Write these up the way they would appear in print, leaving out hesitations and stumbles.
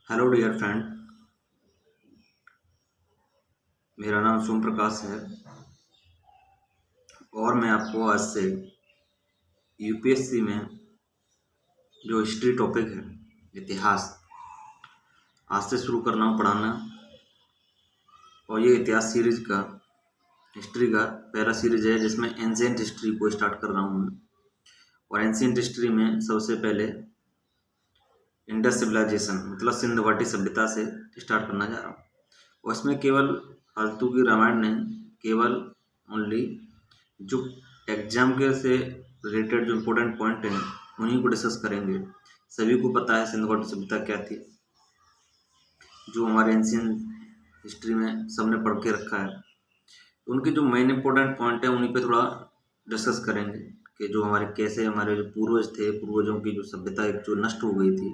Hello dear friend. मेरा नाम सोम प्रकाश है और मैं आपको आज से यूपीएससी में जो हिस्ट्री टॉपिक है, इतिहास, आज से शुरू करना हूँ पढ़ाना। और ये इतिहास सीरीज का, हिस्ट्री का पहला सीरीज है जिसमें एंशिएंट हिस्ट्री को स्टार्ट कर रहा हूँ मैं। और एंशिएंट हिस्ट्री में सबसे पहले इंडस सिविलाइजेशन मतलब सिंधु घाटी सभ्यता से स्टार्ट करना चाह रहा हूँ। और इसमें केवल फालतू की रामायण नहीं, केवल ओनली जो एग्जाम के से रिलेटेड जो इम्पोर्टेंट पॉइंट हैं उन्हीं को डिस्कस करेंगे। सभी को पता है सिंधु घाटी सभ्यता क्या थी, जो हमारे एंशियंट हिस्ट्री में सबने पढ़ के रखा है। उनके जो मेन इम्पोर्टेंट पॉइंट है उन्हीं पे थोड़ा डिस्कस करेंगे कि जो हमारे कैसे हमारे जो पूर्वज थे, पूर्वजों की जो सभ्यता एक जो नष्ट हो गई थी,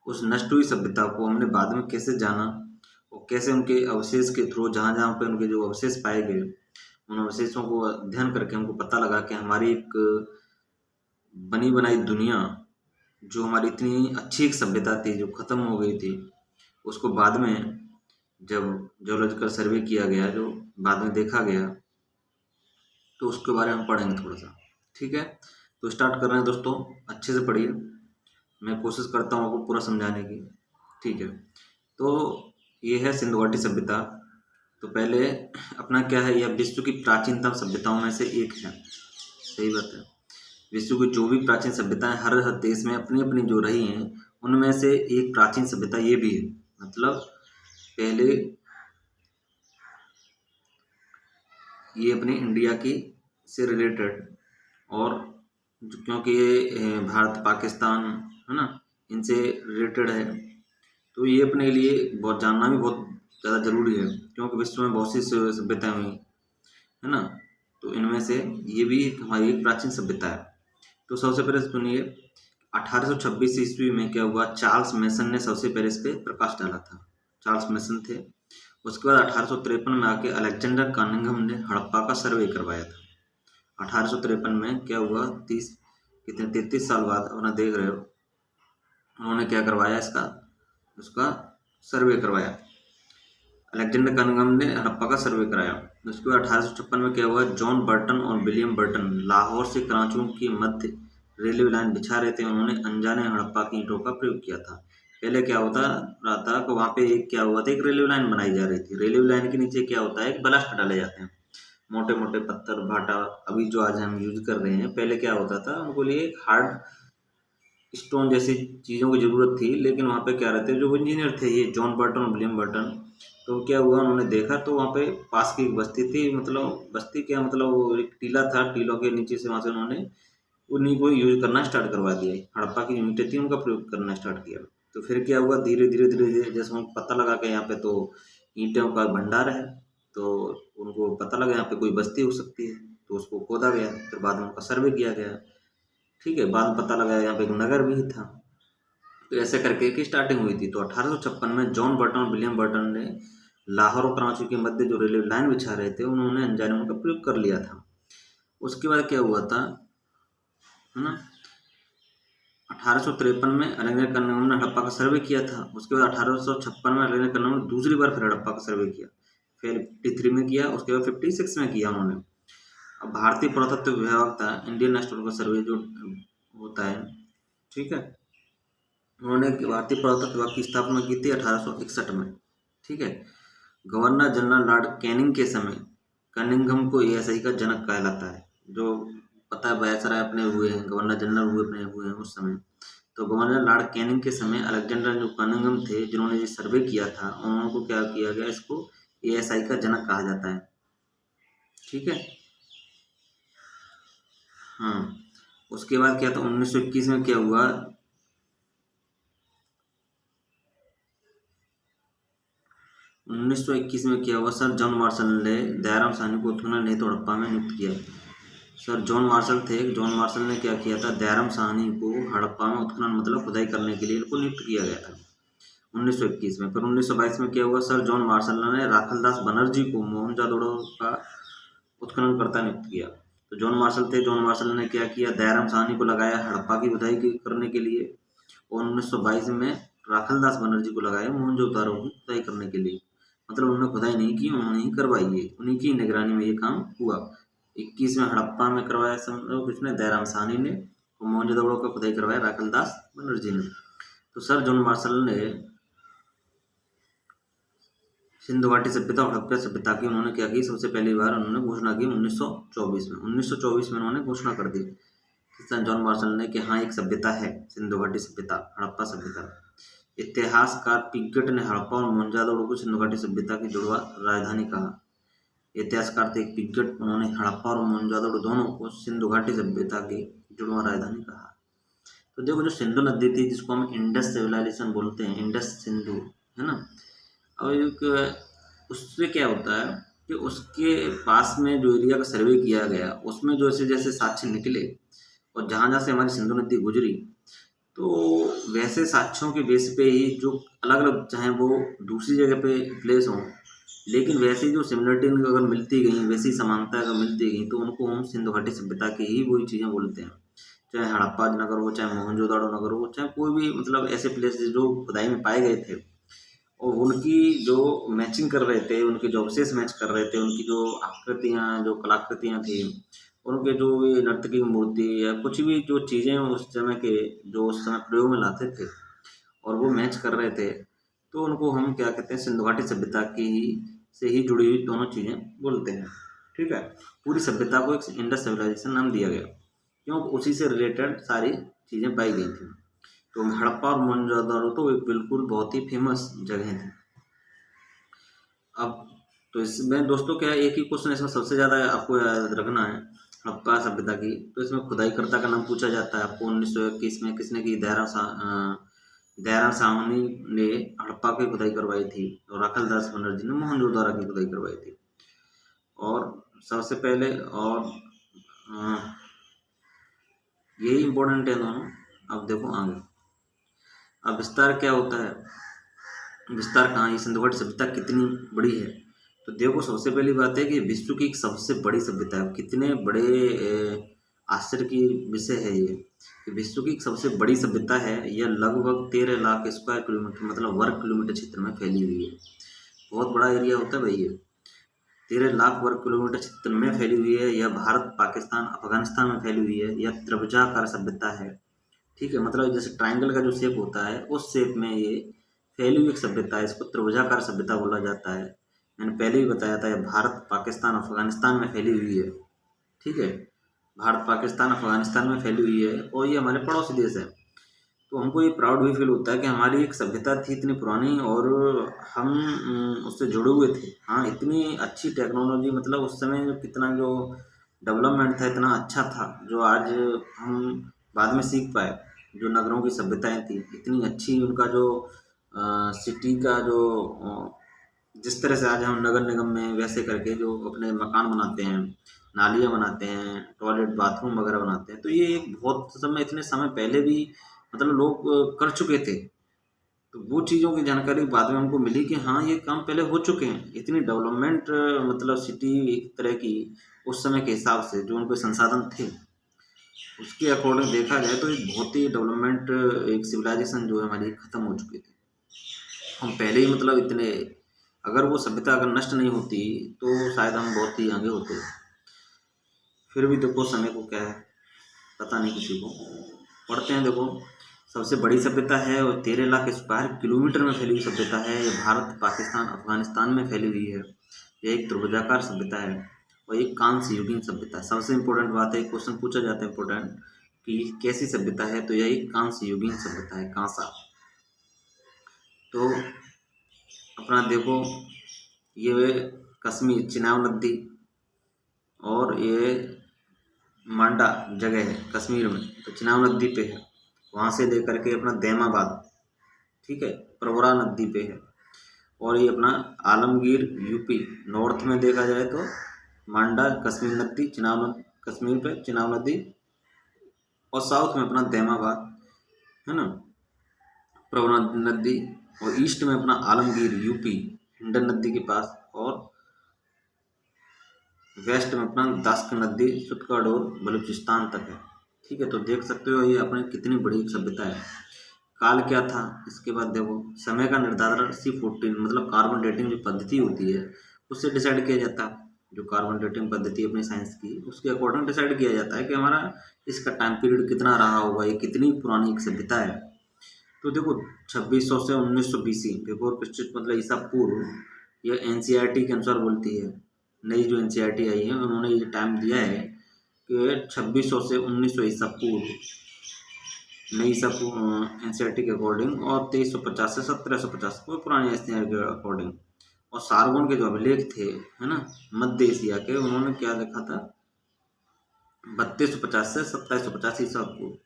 उस नष्ट हुई सभ्यता को हमने बाद में कैसे जाना और कैसे उनके अवशेष के थ्रू जहाँ जहाँ पे उनके जो अवशेष पाए गए, उन अवशेषों को अध्ययन करके हमको पता लगा कि हमारी एक बनी बनाई दुनिया, जो हमारी इतनी अच्छी एक सभ्यता थी जो ख़त्म हो गई थी, उसको बाद में जब जियोलॉजिकल सर्वे किया गया, जो बाद में देखा गया, तो उसके बारे में पढ़ेंगे थोड़ा सा। ठीक है, तो स्टार्ट कर रहे हैं दोस्तों। अच्छे से पढ़िए, मैं कोशिश करता हूँ आपको पूरा समझाने की। ठीक है, तो ये है सिंधु घाटी सभ्यता। तो पहले अपना क्या है, यह विश्व की प्राचीनतम सभ्यताओं में से एक है। सही बात है, विश्व की जो भी प्राचीन सभ्यताएं हर देश में अपनी अपनी जो रही हैं, उनमें से एक प्राचीन सभ्यता ये भी है। मतलब पहले ये अपने इंडिया की से रिलेटेड, और क्योंकि ये भारत पाकिस्तान है ना, इनसे रिलेटेड है, तो ये अपने लिए बहुत जानना भी बहुत ज़्यादा ज़रूरी है, क्योंकि विश्व में बहुत सी सभ्यताएं हुई है ना। तो इनमें से ये भी हमारी एक प्राचीन सभ्यता है। तो सबसे पहले सुनिए, 1826 ईस्वी में क्या हुआ, चार्ल्स मेसन ने सबसे पहले इस पे प्रकाश डाला था। चार्ल्स मेसन थे। उसके बाद 1853 में आके अलेक्जेंडर कनिंघम ने हड़प्पा का सर्वे करवाया था। 1853 में क्या हुआ, 33 साल बाद अपना देख रहे हो, उन्होंने क्या करवाया, उसका सर्वे करवाया। अलेक्जेंडर कनिंघम ने हड़प्पा का सर्वे कराया। उसके बाद 1856 में क्या हुआ, जॉन बर्टन और विलियम बर्टन लाहौर से कराची के मध्य रेलवे लाइन बिछा रहे थे। उन्होंने अनजाने हड़प्पा की ईंटों का प्रयोग किया था। पहले क्या होता रहा था कि वहाँ पे एक क्या हुआ था, एक रेलवे लाइन बनाई जा रही थी। रेलवे लाइन के नीचे क्या होता है, एक बलास्ट डाले जाते हैं, मोटे मोटे पत्थर भाटा, अभी जो आज हम यूज कर रहे हैं। पहले क्या होता था, उनको लिए एक हार्ड स्टोन जैसी चीज़ों की ज़रूरत थी। लेकिन वहाँ पे क्या रहते, जो इंजीनियर थे ये जॉन बर्टन और विलियम बर्टन, तो क्या हुआ, उन्होंने देखा तो वहाँ पे पास की एक बस्ती थी, मतलब बस्ती क्या, मतलब वो एक टीला था, टीलों के नीचे से वहाँ से उन्होंने उन्हीं को यूज करना स्टार्ट करवा दिया। हड़प्पा की ईंटें थी, उनका प्रयोग करना स्टार्ट किया। तो फिर क्या हुआ, धीरे धीरे धीरे धीरे जैसे उनको पता लगा कि यहाँ पे तो ईंटों का भंडार है, तो उनको पता लगा यहाँ पे कोई बस्ती हो सकती है, तो उसको खोदा गया। फिर बाद में उनका सर्वे किया गया। ठीक है, बाद में पता लगा यहाँ पे एक नगर भी था। तो ऐसे करके एक स्टार्टिंग हुई थी। तो 1856 में जॉन बर्टन और विलियम बर्टन ने लाहौर और कराची के मध्य जो रेलवे लाइन बिछा रहे थे, उन्होंने अनजाने उनका प्रयोग कर लिया था। उसके बाद क्या हुआ था, है ना, 1853 में अलेक्जेंडर कनिंघम ने हड़प्पा का सर्वे किया था। उसके बाद 1856 में अलेक्जेंडर कनिंघम ने दूसरी बार फिर हड़प्पा का सर्वे किया। फिर 53 में किया, उसके बाद 56 में किया उन्होंने। अब भारतीय पुरातत्व विभाग था, इंडियन एस्ट्रोनॉमिकल सर्वे जो होता है, ठीक है, उन्होंने भारतीय पुरातत्व विभाग की स्थापना की थी 1861 में। ठीक है, गवर्नर जनरल लॉर्ड कैनिंग के समय कनिंघम को एएसआई का जनक कहलाता है। जो पता है वायसराय अपने हुए हैं, गवर्नर जनरल हुए हैं उस समय। तो गवर्नर लॉर्ड कैनिंग के समय अलेक्जेंडर जो कनिंघम थे, जिन्होंने ये सर्वे किया था, उनको क्या किया गया, इसको एएसआई का जनक कहा जाता है। ठीक है, हाँ। उसके बाद क्या था, 1921 में क्या हुआ, 1921 में क्या हुआ, सर जॉन मार्शल ने दयाराम साहनी को उत्खनन हेतु हड़प्पा में नियुक्त किया। सर जॉन मार्शल थे, जॉन मार्शल ने क्या किया था, दयाराम साहनी को हड़प्पा में उत्खनन मतलब खुदाई करने के लिए इनको नियुक्त किया गया था 1921 में। फिर 1922 में क्या हुआ, सर जॉन मार्शल ने राखलदास बनर्जी को मोहनजोदड़ो का उत्खननकर्ता नियुक्त किया। तो जॉन मार्शल थे, जॉन मार्शल ने क्या किया, दयाराम साहनी को लगाया हड़प्पा की खुदाई करने के लिए। और 1922 में राखलदास बनर्जी को लगाया मोहनजोदाड़ो की खुदाई करने के लिए। मतलब उन्होंने खुदाई नहीं की, उन्होंने ही करवाई है, उन्हीं की निगरानी में ये काम हुआ। 21 में हड़प्पा में करवाया किसने, दयाराम साहनी ने, और मोहनजोदाड़ो का खुदाई करवाया राखलदास बनर्जी ने। तो सर जॉन मार्शल ने सिंधु घाटी सभ्यता और हड़प्पा सभ्यता की उन्होंने क्या की, सबसे पहली बार उन्होंने घोषणा की 1924 में। 1924 में उन्होंने घोषणा कर दी सर जॉन मार्शल ने कि हाँ एक सभ्यता है सिंधु घाटी सभ्यता, हड़प्पा सभ्यता। इतिहासकार पिगट ने हड़प्पा और मोहनजोदाड़ो को सिंधु घाटी सभ्यता की जुड़वा राजधानी कहा। इतिहासकार थे पिगट, उन्होंने हड़प्पा और मोहनजोदाड़ो दोनों को सिंधु घाटी सभ्यता की जुड़वा राजधानी कहा। तो देखो जो सिंधु नदी थी जिसको हम इंडस सिविलाइजेशन बोलते हैं, इंडस सिंधु, है ना। अब एक उससे क्या होता है कि उसके पास में जो एरिया का सर्वे किया गया उसमें जो ऐसे जैसे साक्ष्य निकले और जहाँ जहाँ से हमारी सिंधु नदी गुजरी, तो वैसे साक्ष्यों के बेस पे ही जो अलग अलग, चाहे वो दूसरी जगह पे प्लेस हों, लेकिन वैसे जो सिमिलरिटी अगर मिलती गई, वैसी समानता अगर मिलती गई, तो उनको हम सिंधु घाटी सभ्यता की ही वही चीज़ें बोलते हैं। चाहे हड़प्पा नगर हो, चाहे मोहनजोदाड़ो नगर हो, चाहे कोई भी मतलब ऐसे प्लेस जो खुदाई में पाए गए थे और उनकी जो मैचिंग कर रहे थे, उनके जो अवशेष मैच कर रहे थे, उनकी जो आकृतियाँ, जो कलाकृतियाँ थी, उनके जो भी नर्तकी की मूर्ति या कुछ भी जो चीज़ें उस समय के जो उस समय प्रयोग में लाते थे और वो मैच कर रहे थे, तो उनको हम क्या कहते हैं, सिंधु घाटी सभ्यता की ही से ही जुड़ी हुई दोनों चीज़ें बोलते हैं। ठीक है, पूरी सभ्यता को एक इंडस सिविलाइजेशन नाम दिया गया, क्यों, उसी से रिलेटेड सारी चीज़ें पाई गई थी। तो हड़प्पा और मोहनजोदाड़ो तो एक बिल्कुल बहुत ही फेमस जगह थी। अब तो इसमें दोस्तों क्या है, एक ही क्वेश्चन इसमें सबसे ज़्यादा आपको याद रखना है हड़प्पा सभ्यता की। तो इसमें खुदाईकर्ता का नाम पूछा जाता है आपको। 1921 में किसने की, दयाराम साहनी ने हड़प्पा की खुदाई करवाई थी और राखलदास बनर्जी ने मोहनजोदाड़ो की खुदाई करवाई थी। और सबसे पहले और यही इम्पोर्टेंट है दोनों। अब देखो आगे, अब विस्तार क्या होता है, विस्तार कहाँ, ये सिंधु घाटी सभ्यता कितनी बड़ी है। तो देखो सबसे पहली बात है कि विश्व की एक सबसे बड़ी सभ्यता है। कितने बड़े आश्चर्य की विषय है ये कि विश्व की एक सबसे बड़ी सभ्यता है। यह लगभग 13 लाख स्क्वायर किलोमीटर मतलब वर्ग किलोमीटर क्षेत्र में फैली हुई है। बहुत बड़ा एरिया होता है भाई ये, 13 लाख वर्ग किलोमीटर क्षेत्र में फैली हुई है। यह भारत, पाकिस्तान, अफगानिस्तान में फैली हुई है। यह त्रिभुजाकार सभ्यता है। ठीक है, मतलब जैसे ट्रायंगल का जो शेप होता है उस शेप में ये फैली हुई एक सभ्यता है। इसको त्रिभुजाकार सभ्यता बोला जाता है। मैंने पहले भी बताया था, यह भारत, पाकिस्तान, अफगानिस्तान में फैली हुई है। ठीक है, भारत, पाकिस्तान, अफगानिस्तान में फैली हुई है और ये हमारे पड़ोसी देश है। तो हमको ये प्राउड भी फील होता है कि हमारी एक सभ्यता थी इतनी पुरानी और हम उससे जुड़े हुए थे। हाँ, इतनी अच्छी टेक्नोलॉजी, मतलब उस समय जो कितना जो डेवलपमेंट था, इतना अच्छा था, जो आज हम बाद में सीख पाए। जो नगरों की सभ्यताएं थी इतनी अच्छी, उनका जो सिटी का जो जिस तरह से आज हम नगर निगम में वैसे करके जो अपने मकान बनाते हैं, नालियाँ बनाते हैं, टॉयलेट बाथरूम वगैरह बनाते हैं, तो ये एक बहुत समय, इतने समय पहले भी मतलब लोग कर चुके थे। तो वो चीज़ों की जानकारी बाद में हमको मिली कि हाँ ये काम पहले हो चुके हैं। इतनी डेवलपमेंट मतलब सिटी एक तरह की उस समय के हिसाब से जो उनके संसाधन थे उसके अकॉर्डिंग देखा जाए तो एक बहुत ही डेवलपमेंट एक सिविलाइजेशन जो है हमारी ख़त्म हो चुकी थी। हम पहले ही मतलब इतने, अगर वो सभ्यता अगर नष्ट नहीं होती तो शायद हम बहुत ही आगे होते। फिर भी देखो समय को क्या है पता नहीं किसी को। पढ़ते हैं, देखो सबसे बड़ी सभ्यता है और 13 लाख स्क्वायर किलोमीटर में फैली हुई सभ्यता है। ये भारत, पाकिस्तान, अफगानिस्तान में फैली हुई है। यह एक त्रिभुजाकार सभ्यता है और एक कांस्य युगीन सभ्यता है। सबसे इम्पोर्टेंट बात है, क्वेश्चन पूछा जाता है इम्पोर्टेंट कि कैसी सभ्यता है, तो यह एक कांस्य युगीन सभ्यता है, कांसा। तो अपना देखो ये कश्मीर, चिनाब नदी और ये मांडा जगह है कश्मीर में, तो चिनाब नदी पे है। वहाँ से लेकर के अपना दैमाबाद, ठीक है, प्रवरा नदी पे है। और ये अपना आलमगीर यूपी, नॉर्थ में देखा जाए तो मांडा कश्मीर नदी, कश्मीर पे चिनाब नदी, और साउथ में अपना दैमाबाद है ना, प्रवरा नदी, और ईस्ट में अपना आलमगीर यूपी हिंडन नदी के पास, और वेस्ट में अपना दास्क नदी सुतकाडोर बलूचिस्तान तक है। ठीक है, तो देख सकते हो ये अपनी कितनी बड़ी सभ्यता है। काल क्या था, इसके बाद देखो समय का निर्धारण C14 मतलब कार्बन डेटिंग जो पद्धति होती है उससे डिसाइड किया जाता है। जो कार्बन डेटिंग पद्धति अपनी साइंस की उसके अकॉर्डिंग डिसाइड किया जाता है कि हमारा इसका टाइम पीरियड कितना रहा होगा, ये कितनी पुरानी एक सभ्यता है। तो देखो 2600 से 1900 BC बिफोर क्रिस्ट मतलब ईसा पूर्व, यह NCERT के अनुसार बोलती है। नई जो NCERT आई है उन्होंने ये टाइम दिया है कि 2600 से 1900 ईसा पूर्व, नई सब NCERT के अकॉर्डिंग, और 2350 से 1750 को पुरानी NCERT के अकॉर्डिंग। और सारगोन के जो अभिलेख थे है ना मध्य एशिया के, उन्होंने क्या लिखा था 3250 से 2750 ईसा पूर्व,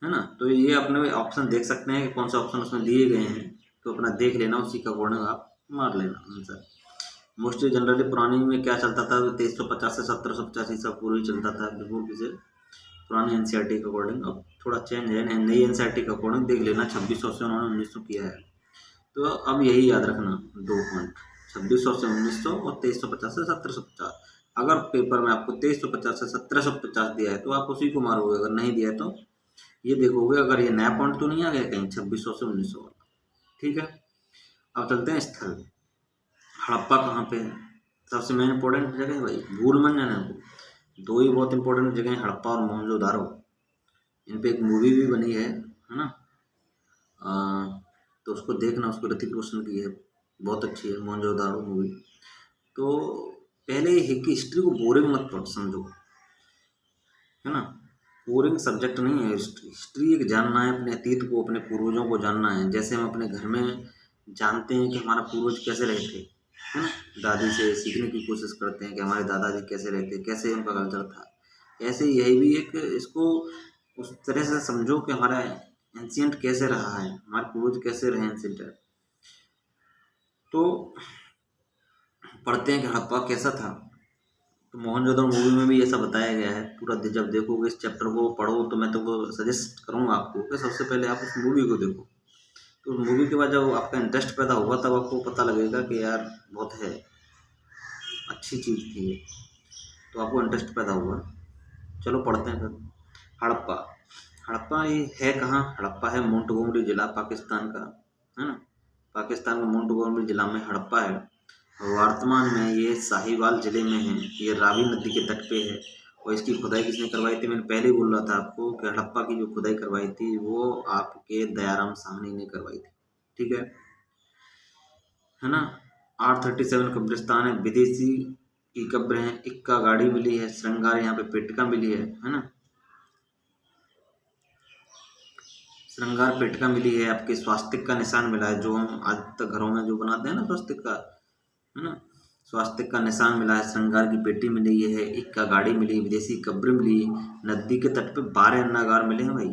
है ना। तो ये अपने ऑप्शन देख सकते हैं कि कौन सा ऑप्शन उसमें दिए गए हैं, तो अपना देख लेना, उसी का अकॉर्डिंग आप मार लेना आंसर। मोस्टली जनरली पुरानी में क्या चलता था 2350 से 1750 ईसा पूर्व ही चलता था बिफोर किसे पुरानी NCERT के अकॉर्डिंग। अब थोड़ा चेंज है, नई NCERT के अकॉर्डिंग देख लेना 2600 से उन्होंने 1900 किया है। तो अब यही याद रखना 2 पॉइंट, 2600 से 1900 और 2350 से 1750। अगर पेपर में आपको 2350 से 1750 दिया है तो आप उसी को मारोगे, अगर नहीं दिया है तो ये देखोगे अगर ये नया पॉइंट तो नहीं आ गया कहीं 2600 से 1900 वाला। ठीक है, अब चलते हैं स्थल। हड़प्पा कहाँ पे है? सबसे मेन इंपॉर्टेंट जगह है भाई, भूल मत जाना को। 2 ही बहुत इंपॉर्टेंट जगह हैं, हड़प्पा और मोहनजोदारो। इन पे एक मूवी भी बनी है ना। तो उसको देखना, उसको ऋतिक रोशन की है, बहुत अच्छी है मोहनजोदारो मूवी। तो पहले हिस्ट्री को बोरिंग मत पढ़ समझो, है ना। बोरिंग सब्जेक्ट नहीं है हिस्ट्री। हिस्ट्री एक जानना है अपने अतीत को, अपने पूर्वजों को जानना है। जैसे हम अपने घर में जानते हैं कि हमारा पूर्वज कैसे रहे थे, है ना, दादी से सीखने की कोशिश करते हैं कि हमारे दादाजी कैसे रहते, कैसे उनका कल्चर था। ऐसे यही भी एक इसको उस तरह से समझो कि हमारा एंशियंट कैसे रहा है, हमारे पूर्वज कैसे रहे एंशियंट। तो पढ़ते हैं कि हड़प्पा कैसा था। तो मोहनजोदड़ो मूवी में भी ऐसा बताया गया है पूरा। जब देखोगे इस चैप्टर को पढ़ो तो मैं तो वो सजेस्ट करूँगा आपको कि सबसे पहले आप उस मूवी को देखो। तो उस मूवी के बाद जब आपका इंटरेस्ट पैदा होगा तब आपको पता लगेगा कि यार बहुत है, अच्छी चीज़ थी ये, तो आपको इंटरेस्ट पैदा होगा। चलो पढ़ते हैं फिर। हड़प्पा, हड़प्पा ये है कहाँ? हड़प्पा है मोंटगोमरी जिला पाकिस्तान का, है ना। पाकिस्तान का मोंटगोमरी जिला में हड़प्पा है। वर्तमान में ये साहिवाल जिले में है। ये रावी नदी के तट पे है। और इसकी खुदाई किसने करवाई थी? मैंने पहले ही बोल रहा था आपको कि हड़प्पा की जो खुदाई करवाई थी वो आपके दयाराम साहनी ने करवाई थी। ठीक है ना। 837 कब्रिस्तान है, विदेशी की कब्र है, इक्का गाड़ी मिली है, श्रृंगार यहाँ पे पेटिका मिली है ना। श्रृंगार पेटिका मिली है, आपके स्वास्तिक का निशान मिला है, जो हम आज तक घरों में जो बनाते हैं ना स्वास्तिक का, है ना। स्वास्तिक का निशान मिला है, श्रृंगार की पेटी मिली है, इक्का गाड़ी मिली, विदेशी कब्र मिली, नदी के तट पे 12 अन्नागार मिले हैं भाई,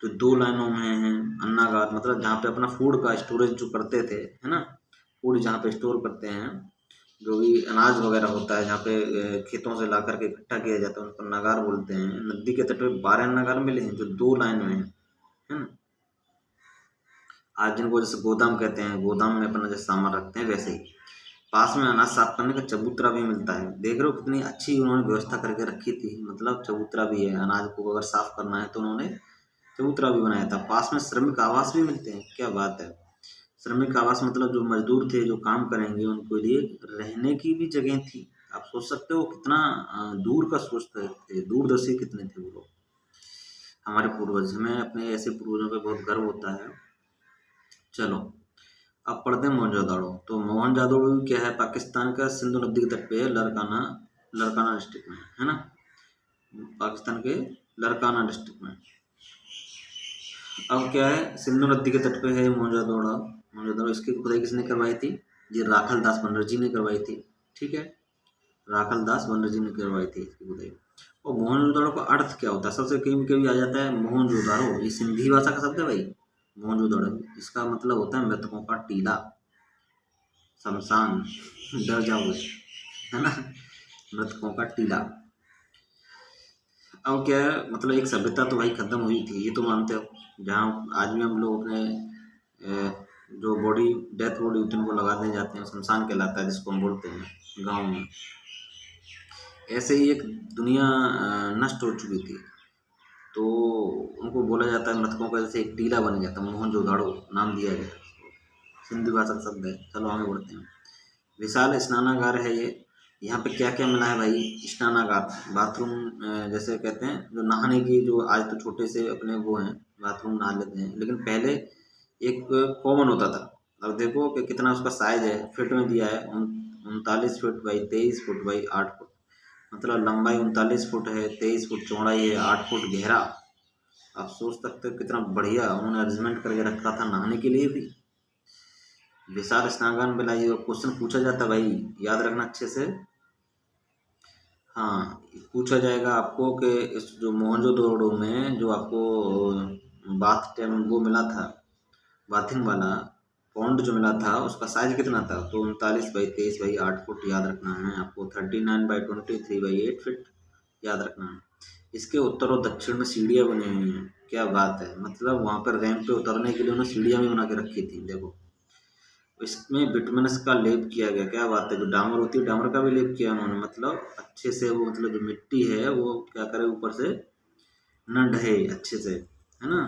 जो 2 लाइनों में हैं। अन्नागार मतलब जहाँ पे अपना फूड का स्टोरेज जो करते थे, है ना, फूड जहाँ पे स्टोर करते हैं, जो भी अनाज वगैरह होता है, जहाँ पे खेतों से ला करके इकट्ठा किया जाता है, उनको नगार बोलते हैं। नदी के तट पे 12 नगार मिले हैं जो 2 लाइन में हैं, है ना। आज जिनको जैसे गोदाम कहते हैं, गोदाम में अपना जैसे सामान रखते हैं, वैसे ही पास में अनाज साफ करने का चबूतरा भी मिलता है। देख रहे हो कितनी अच्छी उन्होंने व्यवस्था करके रखी थी, मतलब चबूतरा भी है, अनाज को अगर साफ करना है तो उन्होंने चबूतरा भी बनाया था। पास में श्रमिक आवास भी मिलते हैं, क्या बात है। श्रमिक आवास मतलब जो मजदूर थे जो काम करेंगे उनके लिए रहने की भी जगह थी। आप सोच सकते हो कितना दूर का सोचते थे, दूरदर्शी कितने थे वो लोग, हमारे पूर्वज। हमें अपने ऐसे पूर्वजों पे बहुत गर्व होता है। चलो अब पढ़ते हैं मोहनजोदाड़ो। तो मोहनजोदाड़ो क्या है? पाकिस्तान का सिंधु नदी के तट पे है, लड़काना, लड़काना डिस्ट्रिक्ट में, है ना। पाकिस्तान के लड़काना डिस्ट्रिक्ट में। अब क्या है, सिंधु नदी के तट पे है मोहनजोदाड़ो। मोहनजोदाड़ो इसकी खुदाई किसने करवाई थी? ये राखल दास बनर्जी ने करवाई थी। ठीक है, राखल दास बनर्जी ने करवाई थी इसकी खुदाई। और मोहनजोदाड़ो का अर्थ क्या होता है? सबसे कभी कभी आ जाता है मोहनजोदाड़ो, ये सिंधी भाषा का शब्द है भाई। मोहनजोदाड़ो इसका मतलब होता है मृतकों का टीला, शमशान, डर जाओगे, है ना, मृतकों का टीला। अब क्या है, मतलब एक सभ्यता तो भाई खत्म हुई थी, ये तो मानते हो। जहाँ आज भी हम लोग अपने जो बॉडी डेथ बॉडी होती है उनको लगाने जाते हैं, शमशान कहलाता है जिसको हम बोलते हैं गाँव में। ऐसे ही एक दुनिया नष्ट हो चुकी थी। तो उनको बोला जाता है मृतकों का जैसे एक टीला बन गया था, मोहनजोदाड़ो नाम दिया गया। सिंधु भाषा का शब्द है। चलो आगे बढ़ते हैं। विशाल स्नानागार है ये। यहाँ पे क्या क्या मिला है भाई? स्नानागार, बाथरूम, जैसे कहते हैं जो नहाने की, जो आज तो छोटे से अपने वो हैं बाथरूम नहा लेते हैं, लेकिन पहले एक कॉमन होता था। अब देखो कि कितना उसका साइज है, फिट में दिया है 39 foot by 23 foot by 8 foot, मतलब लंबाई 39 फुट है, 23 फुट चौड़ाई है, 8 फुट गहरा। आप सोच सकते हो कितना बढ़िया उन्होंने अरेंजमेंट करके रखा था नहाने के लिए भी। विशाल स्नानागार मिला। ये क्वेश्चन पूछा जाता है भाई, याद रखना अच्छे से। हाँ, पूछा जाएगा आपको कि इस जो मोहनजोदड़ो में जो आपको बाथ टैब वो मिला था, बाथिंग वाला पॉन्ड जो मिला था, उसका साइज कितना था? तो 39 बाई 23 बाई 8 फुट याद रखना है आपको। 39 बाई 23 बाई 8 फीट याद रखना है। इसके उत्तर और दक्षिण में सीढ़ियाँ बनी हुई हैं। क्या बात है, मतलब वहाँ पर रैंप पे उतरने के लिए उन्होंने सीढ़ियाँ भी बना के रखी थी। देखो इसमें बिटुमिनस का लेप किया गया। क्या बात है, जो डामर होती है डामर का भी लेप किया उन्होंने, मतलब अच्छे से वो, मतलब जो मिट्टी है वो क्या करे ऊपर से न ढहे अच्छे से, है ना।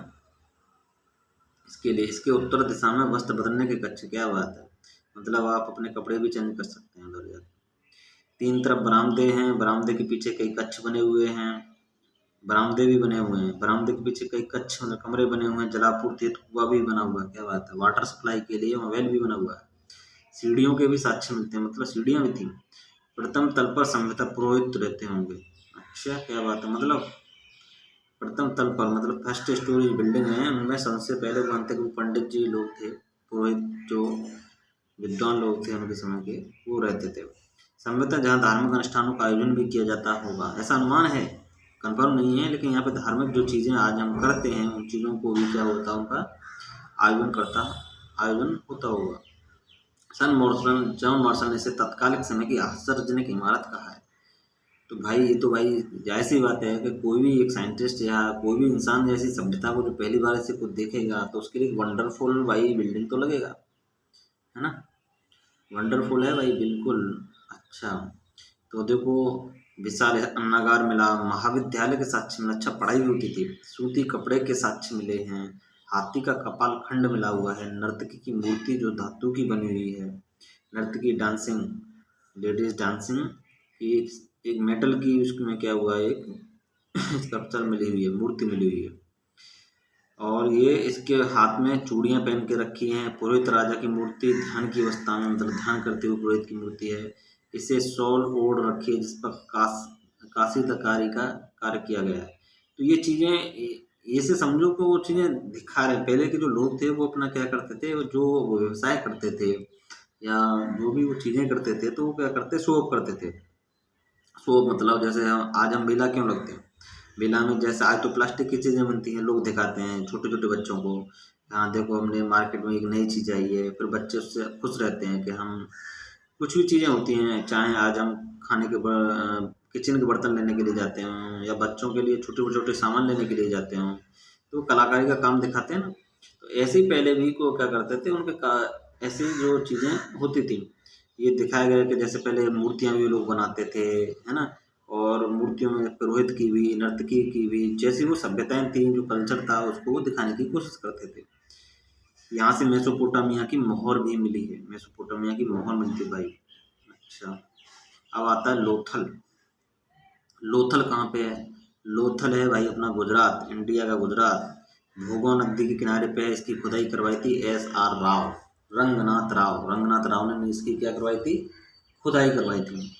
इसके लिए इसके उत्तर दिशा में वस्त्र बदलने के कक्ष। क्या बात है, मतलब आप अपने कपड़े भी चेंज कर सकते हैं उधर जाके। 3 तरफ बरामदे हैं, बरामदे के पीछे कई कक्ष बने हुए हैं, बरामदे भी बने हुए हैं, बरामदे के पीछे कई कक्ष मतलब कमरे बने हुए हैं, जलापूर्ति हेतु कुआं भी बना हुआ है। क्या बात है, वाटर सप्लाई के लिए मोबाइल भी बना हुआ है। सीढ़ियों के भी साक्ष्य मिलते हैं, मतलब सीढ़ियाँ भी थी। प्रथम तल पर संभवतः पुरोहित रहते होंगे। अच्छा, क्या बात है, मतलब प्रथम तल पर मतलब फर्स्ट स्टोरी बिल्डिंग है, उनमें सबसे पहले मानते हैं कि पंडित जी लोग थे, पुरोहित जो विद्वान लोग थे उनके समय के, वो रहते थे संभवतः, जहाँ धार्मिक अनुष्ठानों का आयोजन भी किया जाता होगा, ऐसा अनुमान है, कंफर्म नहीं है, लेकिन यहाँ पे धार्मिक जो चीज़ें आज हम करते हैं उन चीज़ों को भी क्या होता है, उनका आयोजन होता होगा। जॉन मार्शल ने इसे तत्कालिक समय की आश्चर्यजनक इमारत कहा है। तो भाई ये तो भाई जाहिर सी बात है कि कोई भी एक साइंटिस्ट या कोई भी इंसान जैसी सभ्यता को जो पहली बार इसे कुछ देखेगा तो उसके लिए वंडरफुल भाई बिल्डिंग तो लगेगा, है ना। वंडरफुल है भाई, बिल्कुल। अच्छा, तो देखो विशाल अन्नागार मिला, महाविद्यालय के साक्ष्य मिला, अच्छा पढ़ाई भी होती थी, सूती कपड़े के साक्ष्य मिले हैं, हाथी का कपाल खंड मिला हुआ है, नर्तकी की मूर्ति जो धातु की बनी हुई है, नर्तकी डांसिंग, लेडीज डांसिंग की एक मेटल की उसमें क्या हुआ है, एक स्कल्पचर मिली हुई है, मूर्ति मिली हुई है, और ये इसके हाथ में चूड़ियां पहन के रखी हैं। पुरोहित राजा की मूर्ति ध्यान की अवस्था में, मतलब ध्यान करते हुए पुरोहित की मूर्ति है। इसे शॉल ओढ़ रखी है जिस पर काशीतकारी का कार्य किया गया है। तो ये चीज़ें ये से समझो कि वो चीज़ें दिखा रहे हैं। पहले के जो लोग थे वो अपना क्या करते थे, जो वो व्यवसाय करते थे या जो भी वो चीज़ें करते थे, तो वो क्या करते, शो ऑफ करते थे। शो मतलब जैसे आज हम मेला क्यों लगते हैं, मेला में जैसे आज तो प्लास्टिक की चीज़ें बनती हैं, लोग दिखाते हैं छोटे छोटे बच्चों को, हाँ देखो हमने मार्केट में एक नई चीज़ आई है, फिर बच्चे उससे खुश रहते हैं कि हम कुछ भी चीज़ें होती हैं, चाहे आज हम खाने के किचन के बर्तन लेने के लिए जाते हों या बच्चों के लिए छोटे छोटे सामान लेने के लिए जाते हों, तो कलाकारी का काम दिखाते हैं ना। तो ऐसे ही पहले भी को क्या करते थे, ऐसी जो चीज़ें होती थी, ये दिखाया गया कि जैसे पहले मूर्तियाँ भी लोग बनाते थे, है ना, और मूर्तियों में पुरोहित की भी, नर्तकी की भी, जैसी वो सभ्यताएं थी, जो कल्चर था उसको वो दिखाने की कोशिश करते थे। यहाँ से मेसोपोटामिया की मोहर भी मिली है, मेसोपोटामिया की मोहर मिलती है भाई। अच्छा, अब आता है लोथल। लोथल कहाँ पे है? लोथल है भाई अपना गुजरात, इंडिया का गुजरात। भोगो नदी के किनारे पे है। इसकी खुदाई करवाई थी SR राव, रंगनाथ राव ने इसकी क्या करवाई थी, खुदाई करवाई थी।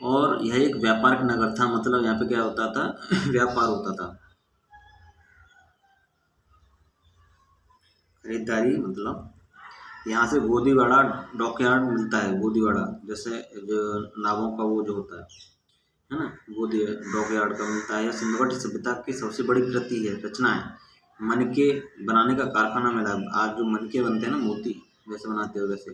और यह एक व्यापारिक नगर था, मतलब यहाँ पे क्या होता था व्यापार होता था, खरीदारी, मतलब यहाँ से गोदीवाड़ा डॉकयार्ड मिलता है। गोदीवाड़ा जैसे जो नावों का वो जो होता है ना, गोदी डॉकयार्ड का मिलता है। यह सिंधुघाटी सभ्यता की सबसे बड़ी कृति है, रचना है। मनके बनाने का कारखाना मिला। आज जो मनके बनते हैं ना, मोती जैसे बनाते हो वैसे,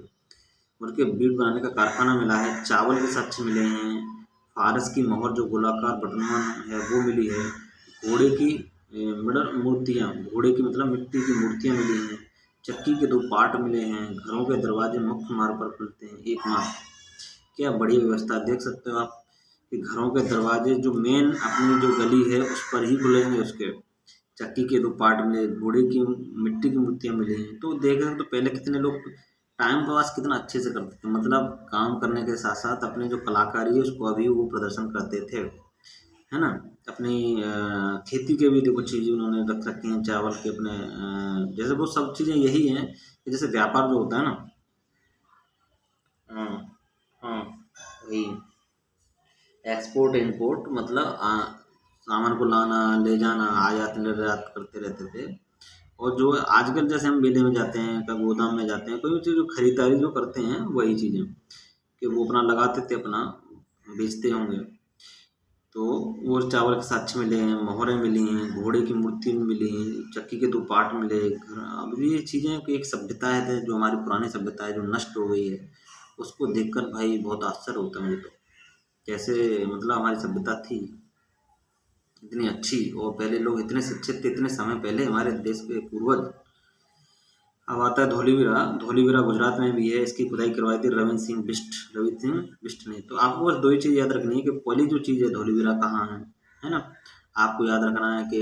उनके बीट बनाने का कारखाना मिला है। चावल के साक्ष्य मिले हैं। फारस की मोहर जो गोलाकार बटनवन है वो मिली है। घोड़े की मिडल मूर्तियाँ, घोड़े की मतलब मिट्टी की मूर्तियाँ मिली हैं। चक्की के 2 पार्ट मिले हैं। घरों के दरवाजे मुख्य मार्ग पर खुलते हैं, एकमात्र। क्या बढ़िया व्यवस्था, देख सकते हो आप कि घरों के दरवाजे जो मेन अपनी जो गली है उस पर ही खुलेंगे उसके, चक्की के 2 पार्ट मिले, घोड़े की मिट्टी की मूर्तियाँ मिली हैं। तो देख रहे हो तो पहले कितने लोग टाइम पास कितना अच्छे से करते थे, मतलब काम करने के साथ-साथ अपनी जो कलाकारी है उसको अभी वो प्रदर्शन करते थे, है ना? अपनी खेती के भी देखो चीज़ें उन्होंने रख रखी हैं, चावल के अपने जैसे वो सब चीज़ें यही हैं कि जैसे व्यापार जो होता है ना। हाँ, हाँ, वही एक्सपोर्ट इम्पोर्ट मतलब सामान को लाना ले जाना, आयात निर्यात करते रहते थे। और जो आजकल जैसे हम मेले में जाते हैं, कभी गोदाम में जाते हैं, कोई भी चीज़ जो खरीदारी जो करते हैं वही चीज़ें कि वो अपना लगाते थे, अपना बेचते होंगे। तो वो चावल के साक्ष्य मिले हैं, मोहरें मिली हैं, घोड़े की मूर्ति मिली हैं, चक्की के 2 पार्ट मिले। अब ये चीज़ें कि एक सभ्यता है जो हमारी पुरानी सभ्यता है जो नष्ट हो गई है, उसको देखकर भाई बहुत आश्चर्य होता है मुझे तो। कैसे मतलब हमारी सभ्यता थी इतनी अच्छी, और पहले लोग इतने शिक्षित थे, इतने समय पहले हमारे देश के पूर्वज। अब आता है धौलीवीरा। धौलीवीरा गुजरात में भी है, इसकी खुदाई करवाई थी रवि सिंह बिष्ट ने। तो आपको बस 2 ही चीज़ याद रखनी है कि पहली जो चीज़ है धौलीवीरा कहाँ है ना? आपको याद रखना है कि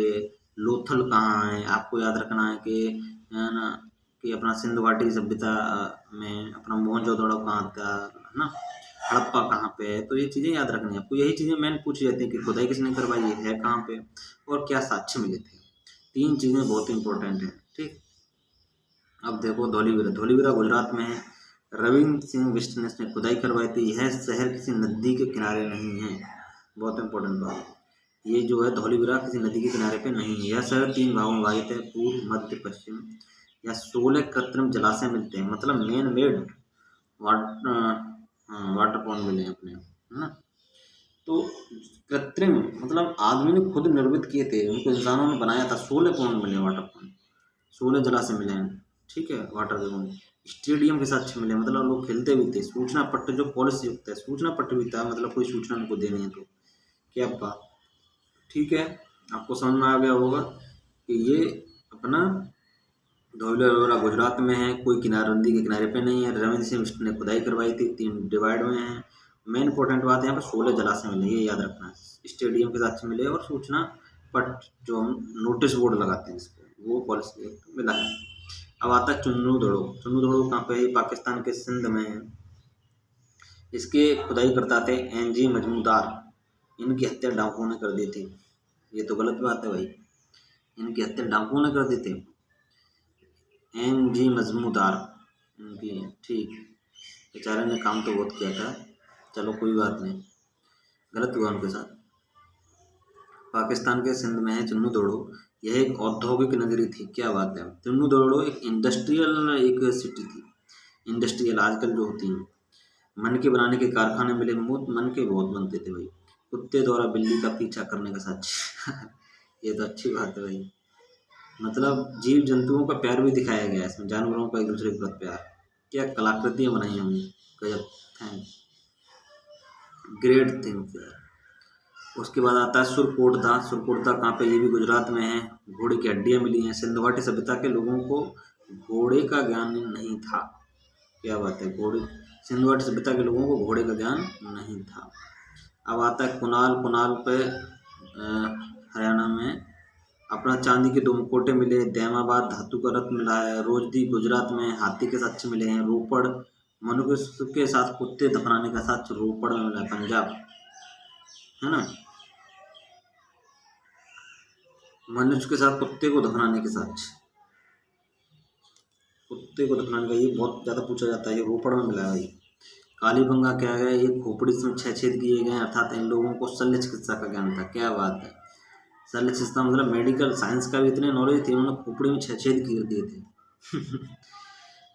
लोथल कहाँ है, आपको याद रखना है कि है ना कि अपना सिंधु घाटी सभ्यता में अपना मोहनजोदड़ो कहाँ था, है ना? हड़प्पा कहाँ पे है। तो ये चीज़ें याद रखनी है आपको, यही चीज़ें मेन पूछी जाती है कि खुदाई किसने करवाई है कहाँ पे और क्या साक्ष्य मिले थे। 3 चीज़ें बहुत इंपॉर्टेंट हैं, ठीक। अब देखो धौलीवीरा गुजरात में है। रविंद्र सिंह बिष्ट ने इसमें खुदाई करवाई थी। यह शहर किसी नदी के किनारे नहीं है, बहुत इंपॉर्टेंट बात। ये जो है धौलीवीरा किसी नदी के किनारे पे नहीं है। यह शहर 3 भागों में विभाजित है, पूर्व मध्य पश्चिम। या 16 कृत्रिम जलाशय मिलते हैं, मतलब मैन मेड वाटर पॉन्ड मिले हैं अपने, है ना? तो कृत्रिम मतलब आदमी ने खुद निर्मित किए थे, उनको इंसानों ने बनाया था। 16 पॉन्ड मिले, वाटर पॉन्ड 16 जलाशय मिले हैं, ठीक है। वाटर ड्रैगन स्टेडियम के साथ मिले, मतलब लोग खेलते भी थे। सूचना पट्ट जो पॉलिस युक्त है, सूचना पट्ट भी था, मतलब कोई सूचना उनको देनी है तो क्या बात, ठीक है। आपको समझ में आ गया होगा कि ये अपना धौलीवीरा गुजरात में है, कोई किनारा नदी के किनारे पे नहीं है। रविंद्र सिंह बिष्ट ने खुदाई करवाई थी, 3 डिवाइड में है। मेन इंपॉर्टेंट बात है यहाँ पर 16 जलाशय मिले, ये याद रखना है। स्टेडियम के साथ मिले और सूचना पट जो हम नोटिस बोर्ड लगाते हैं इसको, वो पॉलिसी मिला है। अब आता है चुन्नू धड़ो। चुन्नू धड़ो कहाँ पे है? पाकिस्तान के सिंध में है। इसके खुदाई करता थे एनजी मजमूदार। इनकी हत्या डाकुओं ने कर दी थी। ये तो गलत बात है भाई, इनकी हत्या डाकुओं ने कर दी थी। एनजी मजमूदार इनकी, ठीक। बेचारे ने काम तो बहुत किया था, चलो कोई बात नहीं, गलत हुआ उनके साथ। पाकिस्तान के सिंध में है चुन्नू धड़ो। यह एक औद्योगिक नगरी थी, क्या बात है। चुन्नू धड़ो एक इंडस्ट्रियल एक सिटी थी। इंडस्ट्रियल आजकल जो होती हैं, मन के बनाने के कारखाने मिले। मन के बहुत बनते थे भाई। कुत्ते द्वारा बिल्ली का पीछा करने का सच ये तो अच्छी बात है भाई, मतलब जीव जंतुओं का प्यार भी दिखाया गया है इसमें, जानवरों का एक दूसरे के प्रति प्यार। क्या कलाकृतियाँ बनाई होंगी, गजब, थैंक ग्रेट थिंग्स यार। उसके बाद आता है सुरकोटदा। सुरकोटदा कहाँ पे? ये भी गुजरात में है। घोड़े की हड्डियाँ मिली हैं। सिंधु घाटी सभ्यता के लोगों को घोड़े का ज्ञान नहीं था, क्या बात है। घोड़े सिंधु घाटी सभ्यता के लोगों को घोड़े का ज्ञान नहीं था। अब आता है कुनाल। कुनाल पे हरियाणा में अपना चांदी के 2 मुकोटे मिले। दैमाबाद धातु का रत्न मिला है। रोजदी गुजरात में हाथी के साक्ष्य मिले हैं। रोपड़ मनुष्य के साथ कुत्ते दफनाने का साक्ष्य रोपड़ में मिला है, पंजाब, है ना? मनुष्य के साथ कुत्ते को दफनाने के साक्ष्य, कुत्ते को दफनाने का ये बहुत ज़्यादा पूछा जाता है, ये रोपड़ में मिला है भाई। कालीबंगा क्या है? ये खोपड़ी में 6 छेद किए गए, अर्थात इन लोगों को शल्य चिकित्सा का ज्ञान था, क्या बात है। शल्य चिकित्सा मतलब मेडिकल साइंस का भी इतने नॉलेज थे, उन्होंने खोपड़ी में 6 छेद कर दिए थे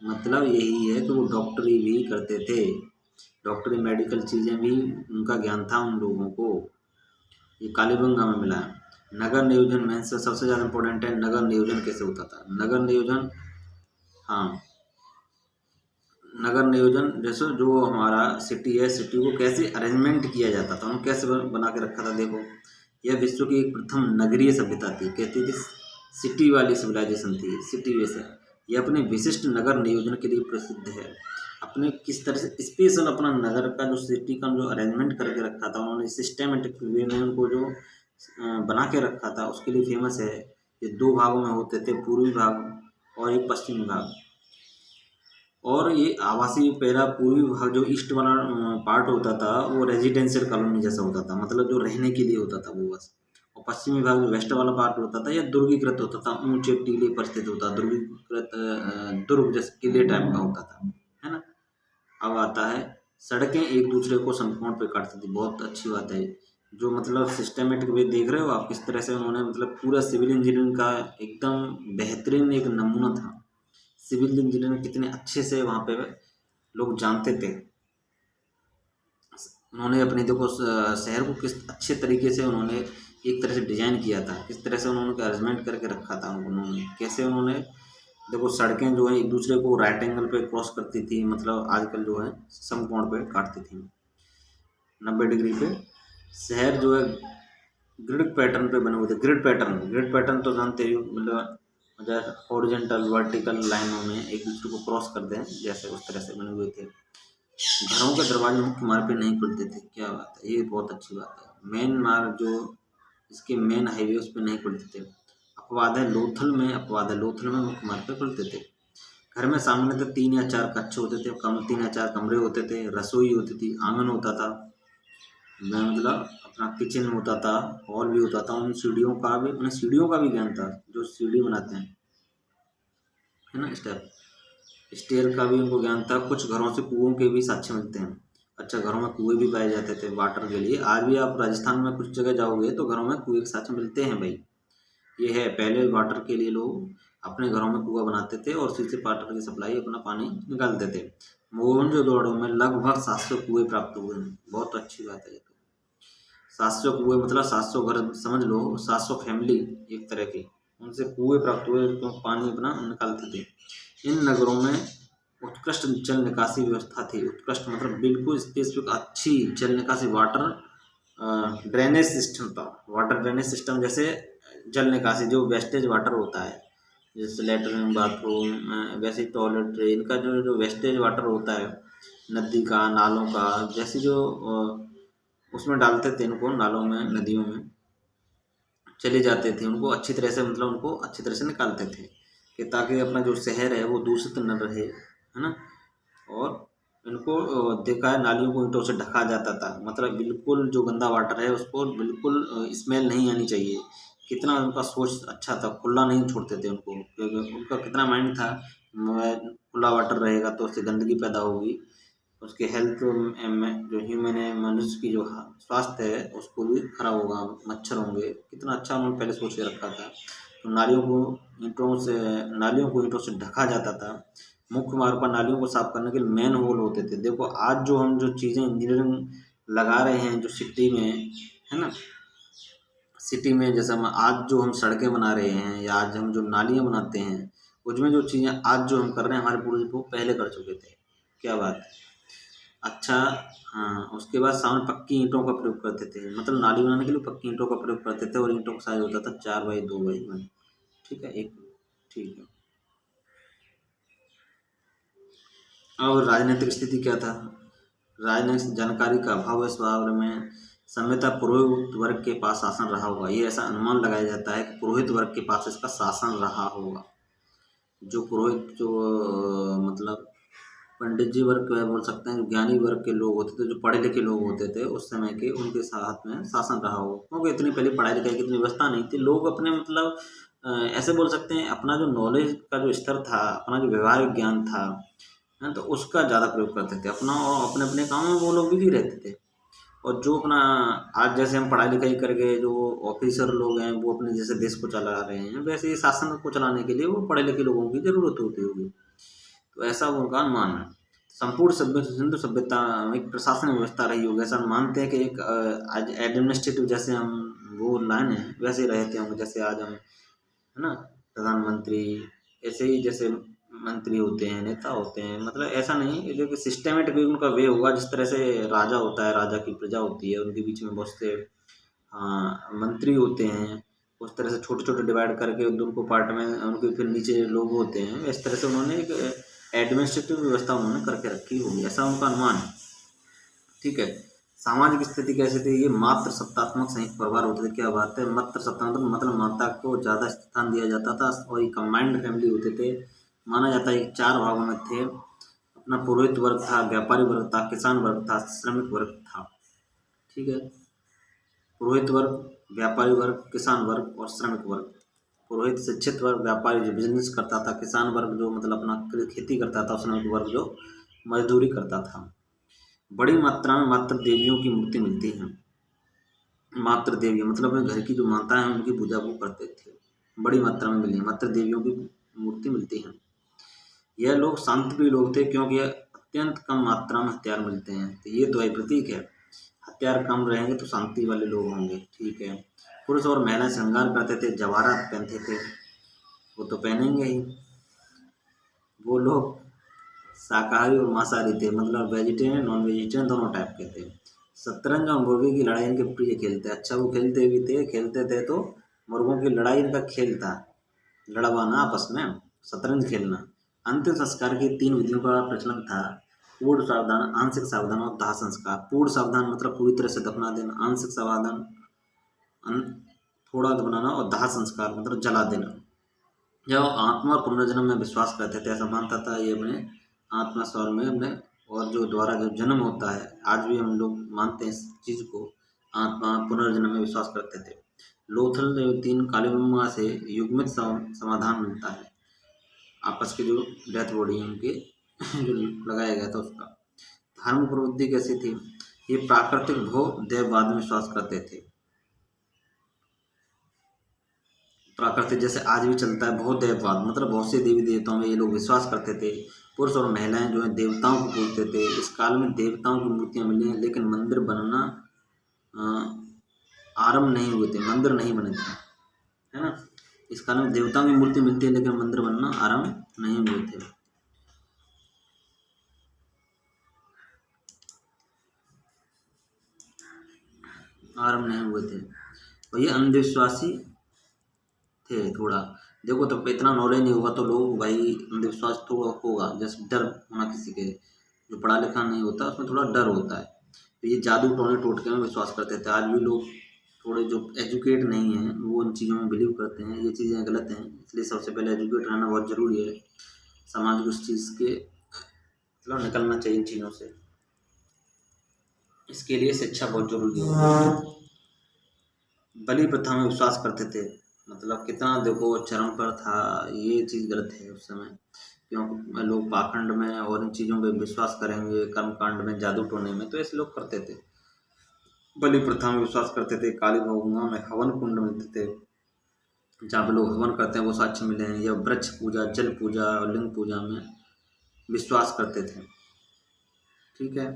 मतलब यही है कि वो डॉक्टरी भी करते थे, डॉक्टरी मेडिकल चीज़ें भी उनका ज्ञान था उन लोगों को। ये कालीबंगा में मिला है। नगर नियोजन में से सबसे ज़्यादा इम्पोर्टेंट है, नगर नियोजन कैसे होता था। नगर नियोजन, हाँ, नगर नियोजन जैसे जो हमारा सिटी है, सिटी को कैसे अरेंजमेंट किया जाता था, उन्होंने कैसे बना के रखा था। देखो, यह विश्व की एक प्रथम नगरीय सभ्यता थी, कहती थी सिटी वाली सिविलाइजेशन थी, सिटी वैसे। यह अपने विशिष्ट नगर नियोजन के लिए प्रसिद्ध है। अपने किस तरह से स्पेशल अपना नगर का जो सिटी का जो अरेंजमेंट करके रखा था उन्होंने, सिस्टमेटिक वे में उनको जो बना के रखा था, उसके लिए फेमस है। ये 2 भागों में होते थे, पूर्वी भाग और एक पश्चिमी भाग। और ये आवासीय पहला पूर्वी भाग जो ईस्ट वाला पार्ट होता था वो रेजिडेंशियल कॉलोनी जैसा होता था, मतलब जो रहने के लिए होता था वो बस। और पश्चिमी भाग जो वेस्ट वाला पार्ट होता था या दुर्गीकृत होता था, ऊंचे टीले पर स्थित होता, दुर्गीकृत दुर्ग जैसे किले टाइप का होता था, है ना। अब आता है सड़कें एक दूसरे को समकोण पे काटती थी, बहुत अच्छी बात है। जो मतलब सिस्टमेटिक वे देख रहे हो आप, किस तरह से उन्होंने मतलब पूरा सिविल इंजीनियरिंग का एकदम बेहतरीन एक नमूना था। सिविल इंजीनियरिंग कितने अच्छे से वहाँ पे लोग जानते थे। उन्होंने अपने देखो शहर को किस अच्छे तरीके से उन्होंने एक तरह से डिजाइन किया था, किस तरह से उन्होंने अरेंजमेंट करके रखा था उन्होंने, कैसे उन्होंने देखो सड़कें जो है एक दूसरे को राइट एंगल पे क्रॉस करती थी, मतलब आजकल जो है समकोण पे काटती थी 90 डिग्री पे। शहर जो है ग्रिड पैटर्न पे बने हुए थे। ग्रिड पैटर्न तो जानते ही हो, मतलब हॉरिजॉन्टल वर्टिकल लाइनों में एक दूसरे को क्रॉस करते हैं जैसे, उस तरह से बने हुए थे। घरों के दरवाजे मुख्य मार्ग पे नहीं खुलते थे, क्या बात है, ये बहुत अच्छी बात है। मेन मार्ग जो इसके मेन हाईवे उस पर नहीं खुलते थे। अपवाद है लोथल में मुख्य मार्ग पे खुलते थे। घर में सामान्यतः 3 या 4 कक्ष होते थे, 3 या 4 कमरे होते थे, रसोई होती थी, आंगन होता था, मतलब अपना किचन होता था, हॉल भी होता था। उन्हें सीढ़ियों का भी ज्ञान था, जो सीढ़ी बनाते हैं, है ना, स्टेयर का भी उनको ज्ञान था। कुछ घरों से कुओं के भी साक्ष्य मिलते हैं। अच्छा, घरों में कुएं भी पाए जाते थे वाटर के लिए। आज भी आप राजस्थान में कुछ जगह जाओगे तो घरों में कुएं के साक्ष्य मिलते हैं भाई। ये है, पहले वाटर के लिए लोग अपने घरों में कुआं बनाते थे और उसी से वाटर की सप्लाई अपना पानी निकालते थे। मोहनजोदड़ो में लगभग 700 कुएं प्राप्त हुए हैं, बहुत अच्छी बात है ये तो। 700 कुएं मतलब 700 घर समझ लो, 700 फैमिली एक तरह की, उनसे कुएं प्राप्त हुए तो पानी अपना निकालते थे। इन नगरों में उत्कृष्ट जल निकासी व्यवस्था थी। उत्कृष्ट मतलब बिल्कुल स्पेसिफिक अच्छी जल निकासी, वाटर ड्रेनेज सिस्टम था। वाटर ड्रेनेज सिस्टम जैसे जल निकासी, जो वेस्टेज वाटर होता है जैसे लेटरिन बाथरूम, वैसे टॉयलेट, इनका जो वेस्टेज वाटर होता है नदी का, नालों का, जैसे जो उसमें डालते थे इनको, नालों में, नदियों में चले जाते थे, उनको अच्छी तरह से, मतलब उनको अच्छी तरह से निकालते थे कि ताकि अपना जो शहर है वो दूषित न रहे, है ना। और इनको देखा है नालियों को ईंटों से ढका जाता था, मतलब बिल्कुल जो गंदा वाटर है उसको बिल्कुल स्मेल नहीं आनी चाहिए। कितना उनका सोच अच्छा था, खुला नहीं छोड़ते थे उनको, क्योंकि उनका कितना माइंड था, खुला वाटर रहेगा तो उससे गंदगी पैदा होगी, उसके हेल्थ में जो ह्यूमन है, मनुष्य की जो स्वास्थ्य है उसको भी खराब होगा, मच्छर होंगे। कितना अच्छा उन्होंने पहले सोच के रखा था। तो नालियों को ईंटों से ढका जाता था। मुख्य मार्ग पर नालियों को साफ करने के लिए मैन होल होते थे। देखो आज जो हम जो चीज़ें इंजीनियरिंग लगा रहे हैं जो सिटी में, है ना, सिटी में जैसे हम सड़कें बना रहे हैं या आज हम जो नालियाँ बनाते हैं, उसमें जो चीज़ें आज जो हम कर रहे हैं हमारे पूर्वज वो पहले कर चुके थे, क्या बात है। अच्छा, हाँ, उसके बाद सामने पक्की ईंटों का प्रयोग करते थे, मतलब नाली बनाने के लिए पक्की ईंटों का प्रयोग करते थे और ईंटों का साइज होता था 4x2x1, ठीक है, एक, ठीक है। और राजनीतिक स्थिति क्या था? राजनीतिक जानकारी का अभाव इस बारे में सम्यता पुरोहित वर्ग के पास शासन रहा होगा। ये ऐसा अनुमान लगाया जाता है कि पुरोहित वर्ग के पास इसका शासन रहा होगा। जो पुरोहित जो मतलब पंडित जी वर्ग बोल सकते हैं, जो ज्ञानी वर्ग के लोग होते थे, जो पढ़े लिखे लोग होते थे उस समय के, उनके साथ में शासन रहा हो, क्योंकि इतनी पहले पढ़ाई लिखाई की इतनी व्यवस्था नहीं थी। लोग अपने मतलब ऐसे बोल सकते हैं अपना जो नॉलेज का जो स्तर था, अपना जो व्यवहारिक ज्ञान था, है, तो उसका ज़्यादा प्रयोग करते थे अपना, और अपने अपने काम में वो लोग बिजी रहते थे। और जो अपना आज जैसे हम पढ़ाई लिखाई करके जो ऑफिसर लोग हैं वो अपने जैसे देश को चला रहे हैं, वैसे ही शासन को चलाने के लिए वो पढ़े लिखे लोगों की ज़रूरत होती होगी। तो ऐसा उनका अनुमान है। संपूर्ण सिंधु सभ्यता में एक प्रशासन व्यवस्था रही होगी, ऐसा मानते हैं कि एक आज एडमिनिस्ट्रेटिव जैसे हम वो लाइन है वैसे ही रहते होंगे, जैसे आज हम, है ना, प्रधानमंत्री, ऐसे ही जैसे मंत्री होते हैं, नेता होते हैं, मतलब ऐसा नहीं, जो कि सिस्टमेटिक उनका वे होगा। जिस तरह से राजा होता है, राजा की प्रजा होती है, उनके बीच में बहुत से मंत्री होते हैं, उस तरह से छोटे छोटे डिवाइड करके उनको पार्ट में, उनके फिर नीचे लोग होते हैं, इस तरह से उन्होंने एक एडमिनिस्ट्रेटिव व्यवस्था उन्होंने करके रखी होगी, ऐसा उनका अनुमान है, ठीक है। सामाजिक स्थिति कैसी थी, ये मात्र सत्तात्मक संयुक्त परिवार होते थे। क्या बात है, मात्र सत्तात्मक मतलब माता को ज़्यादा स्थान दिया जाता था और ये कंबाइंड फैमिली होते थे। माना जाता है कि 4 भागों में थे। अपना पुरोहित वर्ग था, व्यापारी वर्ग था, किसान वर्ग था, श्रमिक वर्ग था। ठीक है, पुरोहित वर्ग, व्यापारी वर्ग, किसान वर्ग और श्रमिक वर्ग। पुरोहित शिक्षित वर्ग, व्यापारी जो बिजनेस करता था, किसान वर्ग जो मतलब अपना खेती करता था, श्रमिक वर्ग जो मजदूरी करता था। बड़ी मात्रा में मात्र देवियों की मूर्ति मिलती है। मात्र देवी मतलब अपने घर की जो माता है उनकी पूजा वो करते थे। बड़ी मात्रा में मिली है, मात्र देवियों की मूर्ति मिलती है। यह लोग शांतिप्रिय लोग थे क्योंकि अत्यंत कम मात्रा में हथियार मिलते हैं। तो ये तो है प्रतीक है, हथियार कम रहेंगे तो शांति वाले लोग होंगे। ठीक है, पुरुष और महिलाएं श्रृंगार करते थे, जवाहरात पहनते थे, वो तो पहनेंगे ही। वो लोग शाकाहारी और मांसाहारी थे, मतलब वेजिटेरियन नॉन वेजिटेरियन दोनों टाइप के थे। शतरंज और मुर्गे की लड़ाई इनके प्रिय खेल थे। अच्छा, वो खेलते भी थे, खेलते थे तो मुर्गों की लड़ाई इनका खेल था, लड़वाना आपस में, शतरंज खेलना। अंतिम संस्कार की 3 विधियों का प्रचलन था। पूर्ण सावधान, आंशिक सावधान और दाह संस्कार। पूर्ण सावधान मतलब पूरी तरह से दफना देना, आंशिक सावधान थोड़ा दफनाना और दाह संस्कार मतलब जला देना। जब आत्मा और पुनर्जन्म में विश्वास करते थे, ऐसा मानता था ये अपने आत्मा स्वर में अपने और जो द्वारा जो जन्म होता है, आज भी हम लोग मानते हैं इस चीज़ को, आत्मा पुनर्जन्म में विश्वास करते थे। लोथल 3 काली ब्रह्मा से युग्मित समाधान मिलता है, आपस के जो डेथ बॉडी है उनके जो लगाया गया था उसका। धर्म प्रवृत्ति कैसी थी, ये प्राकृतिक भोग देववाद में विश्वास करते थे। प्राकृतिक जैसे आज भी चलता है बहुत देववाद, मतलब बहुत से देवी देवताओं में ये लोग विश्वास करते थे। पुरुष और महिलाएं जो है देवताओं को पूजते थे। इस काल में देवताओं की मूर्तियां मिली हैं लेकिन मंदिर बनना आरंभ नहीं हुए थे, मंदिर नहीं बने थे, है ना। इस काल में देवताओं की मूर्ति मिलती है लेकिन मंदिर बनना आरंभ नहीं हुए थे। आरंभ नहीं हुए थे और ये अंधविश्वासी थे थोड़ा। देखो तो इतना नॉलेज नहीं होगा तो लोग भाई अंधविश्वास तो होगा, जैसे डर होना किसी के, जो पढ़ा लिखा नहीं होता उसमें थोड़ा डर होता है। तो ये जादू टोने टोटके में विश्वास करते थे। आज भी लोग थोड़े जो एजुकेट नहीं हैं वो इन चीज़ों में बिलीव करते हैं, ये चीज़ें गलत हैं। इसलिए सबसे पहले एजुकेट रहना बहुत ज़रूरी है। समाज को उस चीज़ के मतलब निकलना चाहिए इन चीज़ों से, इसके लिए शिक्षा बहुत जरूरी है। बलि प्रथा में विश्वास करते थे, मतलब कितना देखो चरम पर था, ये चीज़ गलत है उस समय। क्योंकि लोग पाखंड में और इन चीज़ों पे विश्वास करेंगे, कर्मकांड में, जादू टोने में, तो ऐसे लोग करते थे। बलि प्रथा में विश्वास करते थे। काली गंगा में हवन कुंड मिलते थे, जहाँ पे लोग हवन करते हैं वो साक्ष्य मिले हैं। या वृक्ष पूजा, जल पूजा और लिंग पूजा में विश्वास करते थे। ठीक है,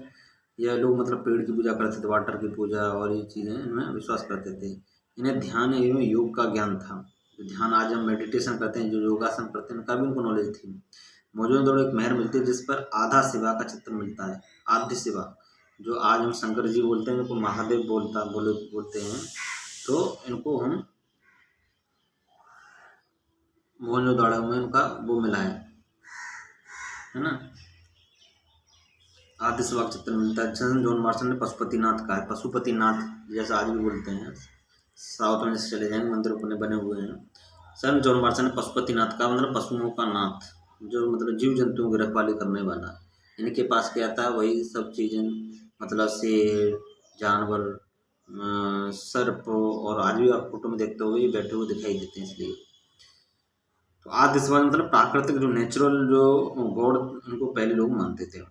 यह लोग मतलब पेड़ की पूजा करते थे, वाटर की पूजा और ये चीज़ें इनमें विश्वास करते थे। इन्हें ध्यान एवं योग का ज्ञान था। जो ध्यान आज हम मेडिटेशन करते हैं, जो योगासन करते हैं, उनका भी उनको नॉलेज थी। मोहनजोदड़ो एक मेहर मिलती है जिस पर आधा शिवा का चित्र मिलता है। आद्य शिवा जो आज हम शंकर जी बोलते हैं, उनको महादेव बोलते हैं, तो इनको हम मोहनजोदड़ो में उनका वो मिला है ना, आद्य शिवा का चित्र मिलता है। जॉन मार्शन ने पशुपतिनाथ का है, पशुपतिनाथ जैसा आज भी बोलते हैं। साउथ में चले जाएंगे मंदिर अपने बने हुए हैं। सर जॉन मार्शन ने पशुपतिनाथ का मतलब पशुओं का नाथ, जो मतलब जीव जंतुओं की रखवाली करने वाला। इनके पास क्या था, वही सब चीज़ें, मतलब शेर, जानवर, सर्प, और आज भी आप फोटो में देखते हो ये बैठे हुए दिखाई देते हैं। इसलिए तो आद्य शिवा मतलब प्राकृतिक जो नेचुरल जो गॉड, उनको पहले लोग मानते थे।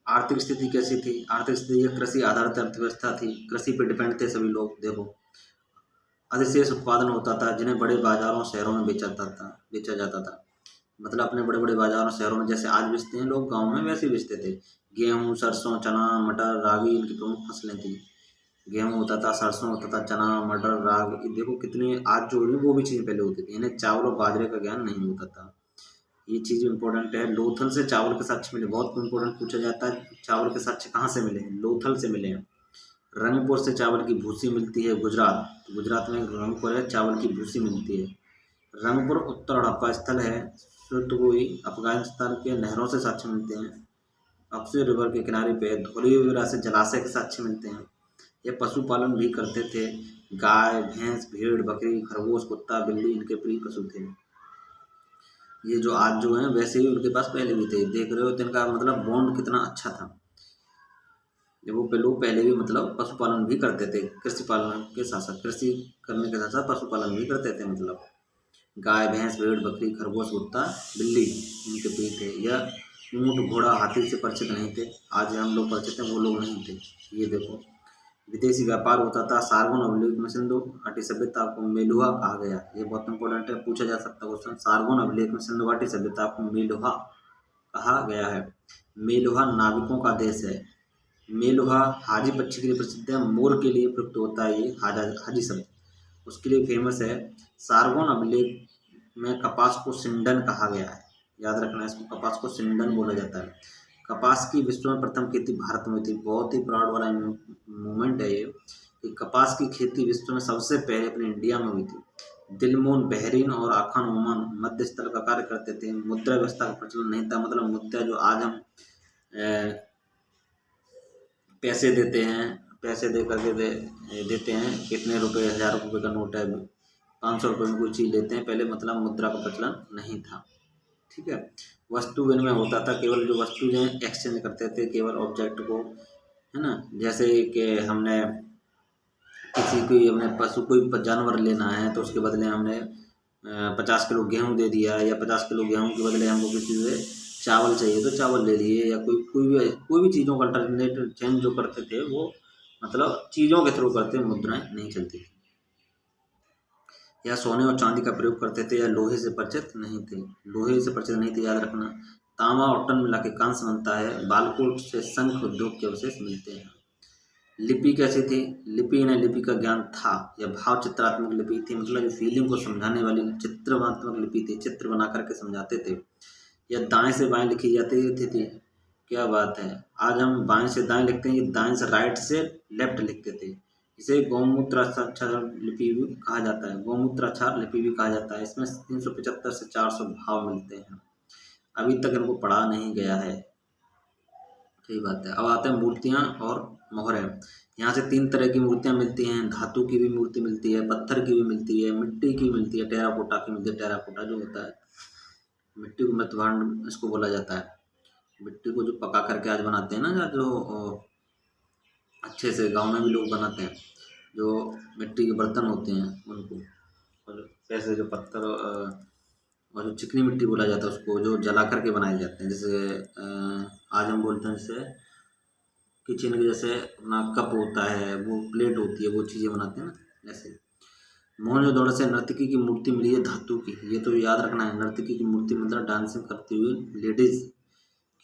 आर्थिक स्थिति कैसी थी, आर्थिक स्थिति ये कृषि आधारित अर्थव्यवस्था थी। कृषि पे डिपेंड थे सभी लोग। देखो अधिशेष उत्पादन होता था जिन्हें बड़े बाजारों शहरों में बेचा जाता था। मतलब अपने बड़े बड़े बाजारों शहरों में जैसे आज बेचते हैं लोग, गाँव में वैसे ही बेचते थे। गेहूँ, सरसों, चना, मटर, रागी इनकी प्रमुख फसलें थी। गेहूँ होता था, सरसों होता था, चना, मटर, राग, देखो कितनी आज जो वो भी चीज़ें पहले होती थी। इन्हें चावल और बाजरे का ज्ञान नहीं होता था। ये चीज़ इंपॉर्टेंट है। लोथल से चावल के साक्ष्य मिले, बहुत इंपॉर्टेंट पूछा जाता है। चावल के साक्ष्य कहाँ से मिले हैं, लोथल से मिले हैं। रंगपुर से चावल की भूसी मिलती है, गुजरात में रंगपुर है, चावल की भूसी मिलती है। रंगपुर उत्तर हड़प्पा स्थल है। सुतगोई अफगानिस्तान के नहरों से साक्ष्य मिलते हैं। अक्सर रिवर के किनारे पे धोली वगैरह से जलाशय के साक्ष्य मिलते हैं। ये पशुपालन भी करते थे। गाय, भैंस, भेड़, बकरी, खरगोश, कुत्ता, बिल्ली इनके प्रिय पशु थे। ये जो आज जो हैं वैसे ही उनके पास पहले भी थे। देख रहे हो तो इनका मतलब बॉन्ड कितना अच्छा था। जब वो लोग पहले भी मतलब पशुपालन भी करते थे, कृषि पालन के साथ साथ, कृषि करने के साथ साथ पशुपालन भी करते थे। मतलब गाय, भैंस, भेड़, बकरी, खरगोश, कुत्ता, बिल्ली इनके प्रिय थे। यह ऊँट, घोड़ा, हाथी से परिचित नहीं थे। आज हम लोग परिचित हैं, वो लोग नहीं थे। ये देखो, विदेशी व्यापार होता था। सारगोन अभिलेख में सिंधु घाटी सभ्यता को मेलुहा कहा गया। ये बहुत इंपॉर्टेंट है, पूछा जा सकता है क्वेश्चन। सारगोन अभिलेख में सिंधु घाटी सभ्यता को मेलुहा कहा गया है। मेलुहा नाविकों का देश है। मेलुहा हाजी पक्षी के लिए प्रसिद्ध है। मोर के लिए प्रयुक्त होता है ये हाजी शब्द, उसके लिए फेमस है। सारगोन अभिलेख में कपास को सिंडन कहा गया है। याद रखना, इसको कपास को सिंडन बोला जाता है। कपास की विश्व में प्रथम खेती भारत में हुई थी। बहुत ही प्राउड वाला मूवमेंट है ये कि कपास की खेती विश्व में सबसे पहले अपने इंडिया में हुई थी। दिलमोन, बहरीन और आखान ओमान मध्य स्थल का कार्य करते थे। मुद्रा व्यवस्था का प्रचलन नहीं था। मतलब मुद्रा जो आज हम पैसे देते हैं, पैसे दे करके देते हैं, कितने रुपए, 1000 रुपये का नोट है, 500 रुपये में कोई चीज़ लेते हैं, पहले मतलब मुद्रा का प्रचलन नहीं था। ठीक है। वस्तु विनिमय होता था, केवल जो वस्तु जो है एक्सचेंज करते थे, केवल ऑब्जेक्ट को, है ना। जैसे कि हमने किसी कोई हमने पशु कोई जानवर लेना है तो उसके बदले हमने 50 किलो गेहूँ दे दिया, या 50 किलो गेहूँ के बदले हमको किसी से चावल चाहिए तो चावल ले लिए, या कोई भी चीज़ों का अल्टरनेट चेंज जो करते थे वो मतलब चीज़ों के थ्रू करते, मुद्राएं नहीं चलती थी। या सोने और चांदी का प्रयोग करते थे, या लोहे से परिचित नहीं थे। लोहे से परिचित नहीं थे, याद रखना। तांबा और टन मिला के कांस्य बनता है। बालकोट से शंख उद्योग के अवशेष मिलते हैं। लिपि कैसी थी? लिपि इन्हें लिपि का ज्ञान था। यह भाव चित्रात्मक लिपि थी, मतलब ये फीलिंग को समझाने वाली चित्रात्मक लिपि थी। चित्र बना करके समझाते थे। यह दाएं से बाएं लिखी जाती थी। क्या बात है, आज हम बाएं से दाएं लिखते हैं, ये दाएं से राइट से लेफ्ट लिखते थे। इसे गौमूत्राक्षर लिपि भी कहा जाता है। गौमूत्राक्षर लिपि भी कहा जाता है। इसमें 375 से 400 भाव मिलते हैं। अभी तक इनको पढ़ा नहीं गया है। सही बात है। अब आते हैं मूर्तियाँ और मोहरें। यहाँ से 3 तरह की मूर्तियाँ मिलती हैं। धातु की भी मूर्ति मिलती है, पत्थर की भी मिलती है, मिट्टी की मिलती है, टेराकोटा की मिलती है। टेराकोटा जो होता है, मिट्टी को मृतभांड इसको बोला जाता है। मिट्टी को जो पका करके आज बनाते हैं ना, जो अच्छे से गांव में भी लोग बनाते हैं, जो मिट्टी के बर्तन होते हैं उनको, और ऐसे जो पत्थर और जो चिकनी मिट्टी बोला जाता है उसको, जो जला करके बनाए जाते हैं। जैसे आज हम बोलते हैं जैसे किचन के जैसे अपना कप होता है, वो प्लेट होती है, वो चीज़ें बनाते हैं ना ऐसे। मोहनजोदड़ो से नर्तकी की मूर्ति मिली है धातु की। ये तो याद रखना है, नर्तकी की मूर्ति मतलब डांसिंग करती हुई लेडीज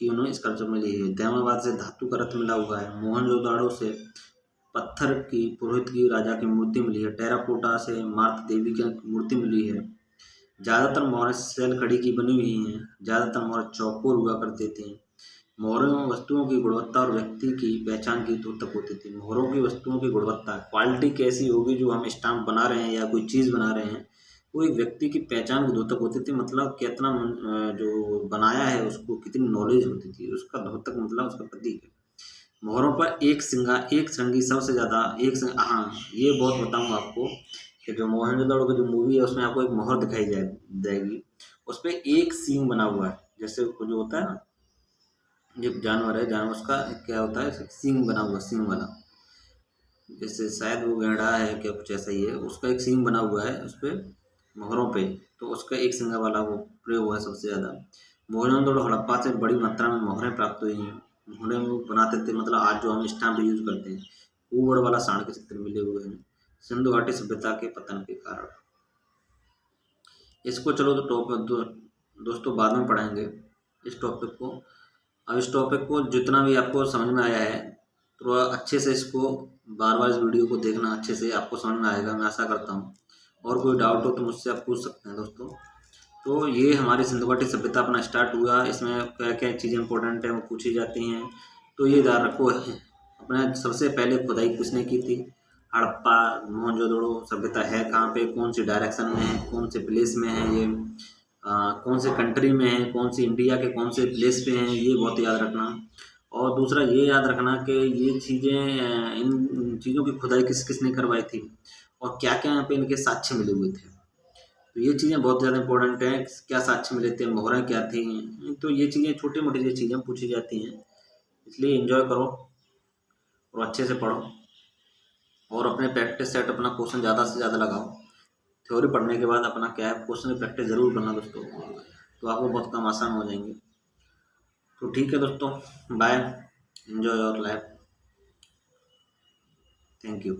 की उन्होंने स्कल्पचर में ली है। दैमाबाद से धातु का रथ मिला हुआ है। मोहनजोदड़ो से पत्थर की पुरोहित की राजा की मूर्ति मिली है। टेराकोटा से मार्त देवी की मूर्ति मिली है। ज़्यादातर मोहरें सैल कड़ी की बनी हुई हैं। ज़्यादातर मोहरें चौकोर हुआ करते थे। मोहरों वस्तुओं की गुणवत्ता और व्यक्ति की पहचान की द्योतक होती थी। मोहरों की वस्तुओं की गुणवत्ता, क्वालिटी कैसी होगी, जो हम स्टाम्प बना रहे हैं या कोई चीज़ बना रहे हैं, वो एक व्यक्ति की पहचान की द्योतक होती थी। मतलब कितना जो बनाया है उसको कितनी नॉलेज होती थी, उसका द्योतक मतलब उसका प्रतीक है। मोहरों पर एक श्रृंगी सबसे ज़्यादा हाँ, ये बहुत बताऊँगा आपको कि जो मोहनजोदड़ो की जो मूवी है उसमें आपको एक मोहर दिखाई जाएगी, उस पर एक सींग बना हुआ है। जैसे जो होता है ना, जो जानवर है, जानवर उसका क्या होता है, सींग बना हुआ, सींग वाला। जैसे शायद वो गैंडा है क्या, कुछ ऐसा ही है, उसका एक सींग बना हुआ है उस पर मोहरों पे, तो उसका एक सिंगा वाला वो प्रयोग हुआ है सबसे ज़्यादा। मोहनजोदड़ो हड़प्पा से बड़ी मात्रा में मोहरें प्राप्त हुई हैं। मोहरें वो बनाते थे, मतलब आज जो हम स्टाम्प यूज करते हैं, ऊबड़ वाला सांड के चित्र मिले हुए हैं सिंधु घाटी सभ्यता के पतन के कारण। इसको चलो तो दोस्तों बाद में पढ़ेंगे इस टॉपिक को। अब इस टॉपिक को जितना भी आपको समझ में आया है, थोड़ा अच्छे से इसको बार बार इस वीडियो को देखना, अच्छे से आपको समझ में आएगा, मैं आशा करता हूँ। और कोई डाउट हो तो मुझसे आप पूछ सकते हैं दोस्तों। तो ये हमारी सिंधु घाटी सभ्यता अपना स्टार्ट हुआ, इसमें क्या क्या चीज़ें इंपॉर्टेंट हैं वो पूछी जाती हैं। तो ये याद रखो, अपने सबसे पहले खुदाई किसने की थी? हड़प्पा मोहनजोदड़ो सभ्यता है कहाँ पे, कौन सी डायरेक्शन में है, कौन से प्लेस में है ये, कौन से कंट्री में है, कौन सी इंडिया के कौन से प्लेस पे हैं, ये बहुत याद रखना। और दूसरा ये याद रखना कि ये चीज़ें इन चीज़ों की खुदाई किस किसने करवाई थी और क्या क्या यहाँ पे इनके साक्ष्य मिले हुए थे। तो ये चीज़ें बहुत ज़्यादा इंपॉर्टेंट हैं, क्या साक्ष्य मिले थे, मोहरें क्या थी। तो ये चीज़ें छोटी मोटी जो चीज़ें पूछी जाती हैं, इसलिए एंजॉय करो और अच्छे से पढ़ो और अपने प्रैक्टिस सेट अपना क्वेश्चन ज़्यादा से ज़्यादा लगाओ। थ्योरी पढ़ने के बाद अपना क्या है, क्वेश्चन की प्रैक्टिस ज़रूर करना दोस्तों, तो आपको बहुत काम आसान हो जाएंगे। तो ठीक है दोस्तों, bye, enjoy your life, thank you.